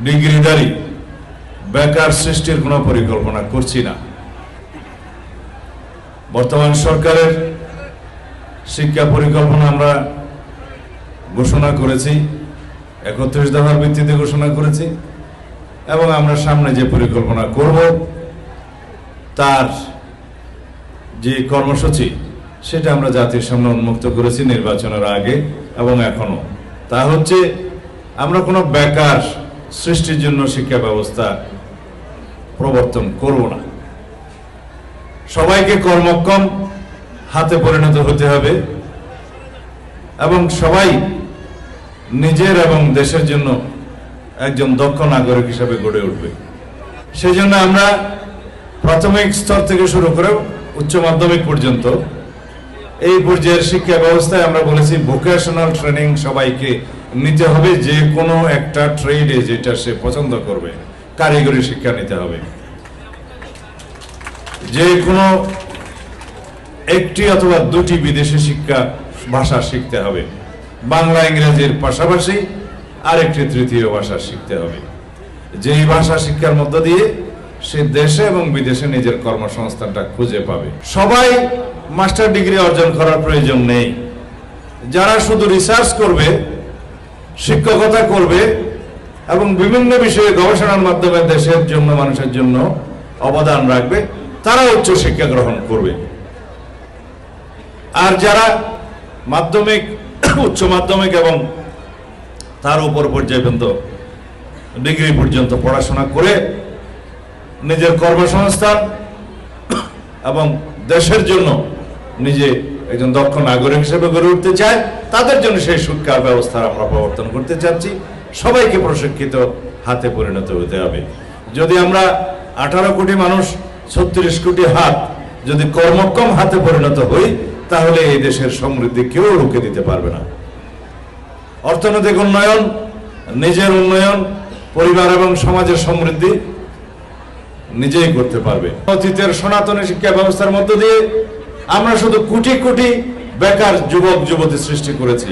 ডিগ্রিধারী বেকার সৃষ্টির কোনো পরিকল্পনা করছি না। বর্তমান সরকারের শিক্ষা পরিকল্পনা আমরা ঘোষণা করেছি, 31 দফার ভিত্তিতে ঘোষণা করেছি, এবং আমরা সামনে যে পরিকল্পনা করব তার যে কর্মসূচি সেটা আমরা জাতির সামনে উন্মুক্ত করেছি নির্বাচনের আগে এবং এখনো। তা হচ্ছে আমরা কোনো বেকার সৃষ্টির জন্য শিক্ষা ব্যবস্থা প্রবর্তন করব না। সবাইকে কর্মক্ষম হাতে পরিণত হতে হবে এবং সবাই নিজের এবং দেশের জন্য একজন দক্ষ নাগরিক হিসেবে গড়ে উঠবে। সেই জন্য আমরা প্রাথমিক স্তর থেকে শুরু করে উচ্চ মাধ্যমিক পর্যন্ত এই পর্যায়ের শিক্ষা ব্যবস্থায় আমরা বলেছি ভোকেশনাল ট্রেনিং সবাইকে নিতে হবে। যে কোনো একটা ট্রেডে যেটা সে পছন্দ করবে কারিগরি শিক্ষা নিতে হবে। যে কোনো একটি অথবা দুটি বিদেশি শিক্ষা ভাষা শিখতে হবে। বাংলা ইংরেজির পাশাপাশি আরেকটি তৃতীয় ভাষা শিখতে হবে। যেই ভাষা শিক্ষার মধ্য দিয়ে সে দেশে এবং বিদেশে নিজের কর্মসংস্থানটা খুঁজে পাবে। সবাই মাস্টার ডিগ্রি অর্জন করার প্রয়োজন নেই। যারা শুধু রিসার্চ করবে, শিক্ষকতা করবে এবং বিভিন্ন বিষয়ে গবেষণার মাধ্যমে দেশের জন্য মানুষের জন্য অবদান রাখবে, তারা উচ্চ শিক্ষা গ্রহণ করবে। আর যারা মাধ্যমিক, উচ্চ মাধ্যমিক এবং তার উপর পর্যায় পর্যন্ত ডিগ্রি পর্যন্ত পড়াশোনা করে নিজের কর্মসংস্থান এবং দেশের জন্য নিজে একজন দক্ষ নাগরিক হিসেবে গড়ে উঠতে চায়, তাদের জন্য সেই শিক্ষা ব্যবস্থা আমরা প্রবর্তন করতে চাচ্ছি। সবাইকে প্রশিক্ষিত হাতে পরিণত হতে হবে। যদি আমরা 18 কোটি মানুষ, 36 কোটি হাত যদি কর্মক্ষম হাতে পরিণত হই, তাহলে এই দেশের সমৃদ্ধি কেউ রুখে দিতে পারবে না। অর্থনৈতিক উন্নয়ন, নিজের উন্নয়ন, পরিবার এবং সমাজের সমৃদ্ধি নিজেই করতে পারবে। অতীতের সনাতনী শিক্ষা ব্যবস্থার মধ্য দিয়ে আমরা শুধু কোটি কোটি বেকার যুবক যুবতী সৃষ্টি করেছি।